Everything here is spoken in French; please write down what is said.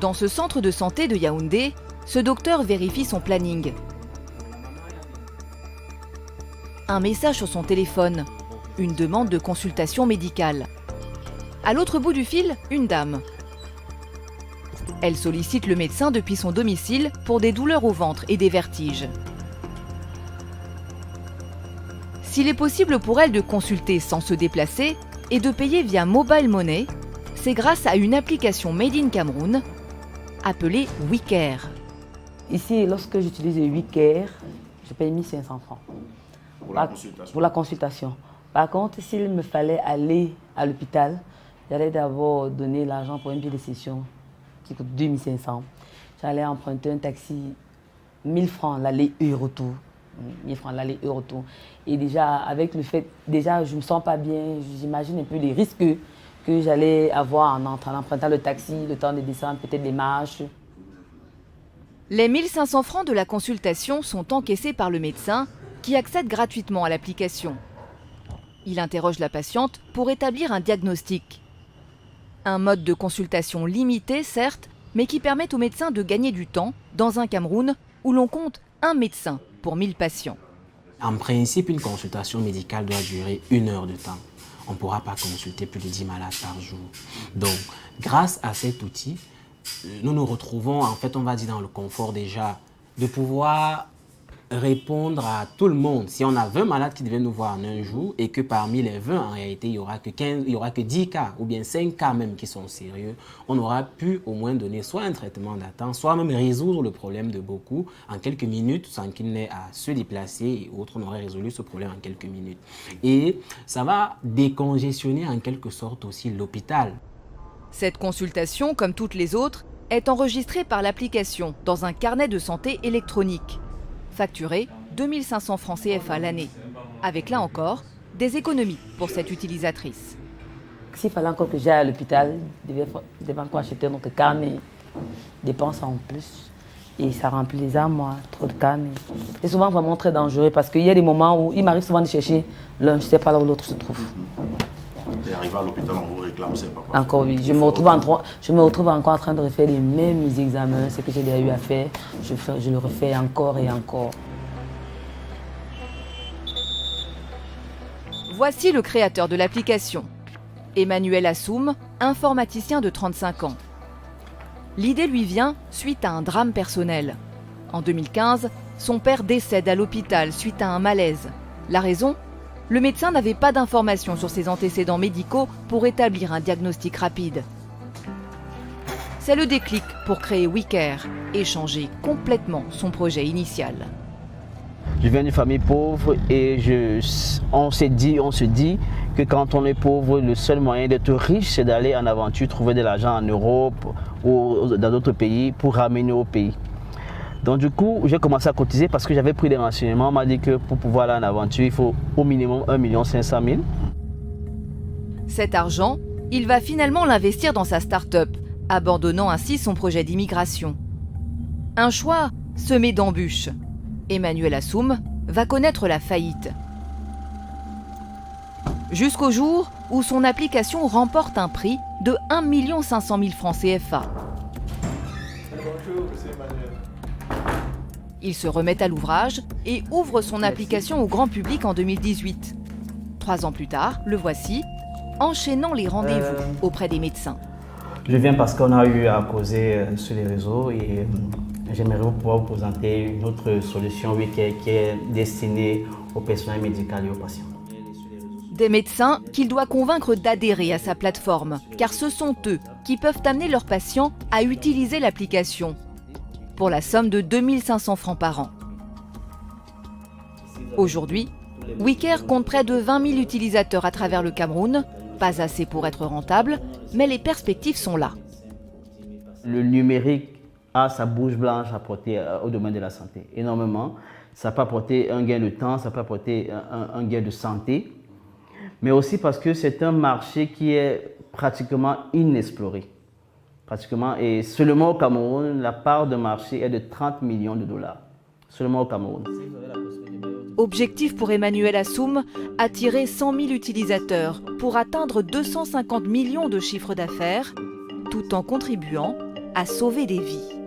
Dans ce centre de santé de Yaoundé, ce docteur vérifie son planning. Un message sur son téléphone, une demande de consultation médicale. À l'autre bout du fil, une dame. Elle sollicite le médecin depuis son domicile pour des douleurs au ventre et des vertiges. S'il est possible pour elle de consulter sans se déplacer et de payer via mobile money, c'est grâce à une application Made in Cameroun appelée WeCare. Ici, lorsque j'utilise WeCare, je paye 1 500 francs. Pour la consultation. Par contre, s'il me fallait aller à l'hôpital, j'allais d'abord donner l'argent pour une billet de session qui coûte 2 500. J'allais emprunter un taxi, 1 000 francs l'aller et retour. 1 000 francs l'aller et retour. Et déjà, avec le fait, déjà, je ne me sens pas bien, j'imagine un peu les risques que j'allais avoir en empruntant le taxi, le temps de descendre, peut-être les marches. Les 1 500 francs de la consultation sont encaissés par le médecin qui accède gratuitement à l'application. Il interroge la patiente pour établir un diagnostic. Un mode de consultation limité, certes, mais qui permet au médecin de gagner du temps dans un Cameroun où l'on compte un médecin pour 1000 patients. En principe, une consultation médicale doit durer 1 heure de temps. On ne pourra pas consulter plus de 10 malades par jour. Donc, grâce à cet outil, nous nous retrouvons, en fait, on va dire dans le confort déjà, de pouvoir répondre à tout le monde. Si on a 20 malades qui devaient nous voir en un jour et que parmi les 20, en réalité, il n'y aura que 10 cas ou bien 5 cas même qui sont sérieux, on aura pu au moins donner soit un traitement d'attente, soit même résoudre le problème de beaucoup en quelques minutes sans qu'il n'ait à se déplacer et autres. On aurait résolu ce problème en quelques minutes. Et ça va décongestionner en quelque sorte aussi l'hôpital. Cette consultation, comme toutes les autres, est enregistrée par l'application dans un carnet de santé électronique. Facturé 2 500 francs CFA l'année, avec là encore des économies pour cette utilisatrice. S'il fallait encore que j'aille à l'hôpital, je devais encore acheter notre carnet, dépenses en plus. Et ça remplit les armes, moi, trop de carnet. C'est souvent vraiment très dangereux parce qu'il y a des moments où il m'arrive souvent de chercher l'un, je ne sais pas là où l'autre se trouve. Et arrivé à l'hôpital, on vous réclame, c'est pas quoi. Encore oui, je me retrouve encore en train de refaire les mêmes examens, ce que j'ai déjà eu à faire, je le refais encore et encore. Voici le créateur de l'application, Emmanuel Assoum, informaticien de 35 ans. L'idée lui vient suite à un drame personnel. En 2015, son père décède à l'hôpital suite à un malaise. La raison ? Le médecin n'avait pas d'informations sur ses antécédents médicaux pour établir un diagnostic rapide. C'est le déclic pour créer WeCare et changer complètement son projet initial. Je viens d'une famille pauvre et on se dit que quand on est pauvre, le seul moyen d'être riche, c'est d'aller en aventure, trouver de l'argent en Europe ou dans d'autres pays pour ramener au pays. Donc du coup, j'ai commencé à cotiser parce que j'avais pris des renseignements. On m'a dit que pour pouvoir aller en aventure, il faut au minimum 1 500 000. Cet argent, il va finalement l'investir dans sa start-up, abandonnant ainsi son projet d'immigration. Un choix semé d'embûches. Emmanuel Assoum va connaître la faillite. Jusqu'au jour où son application remporte un prix de 1 500 000 francs CFA. Bonjour, c'est Emmanuel. Il se remet à l'ouvrage et ouvre son application au grand public en 2018. 3 ans plus tard, le voici, enchaînant les rendez-vous auprès des médecins. Je viens parce qu'on a eu à causer sur les réseaux et j'aimerais pouvoir vous présenter une autre solution WeCare qui est destinée au personnel médical et aux patients. Des médecins qu'il doit convaincre d'adhérer à sa plateforme, car ce sont eux qui peuvent amener leurs patients à utiliser l'application, pour la somme de 2 500 francs par an. Aujourd'hui, WeCare compte près de 20 000 utilisateurs à travers le Cameroun, pas assez pour être rentable, mais les perspectives sont là. Le numérique a sa bouche blanche à apporter au domaine de la santé, énormément. Ça peut apporter un gain de temps, ça peut apporter un gain de santé, mais aussi parce que c'est un marché qui est pratiquement inexploré. Et seulement au Cameroun, la part de marché est de 30 millions de dollars. Seulement au Cameroun. Objectif pour Emmanuel Assoum, attirer 100 000 utilisateurs pour atteindre 250 millions de chiffre d'affaires, tout en contribuant a sauvé des vies.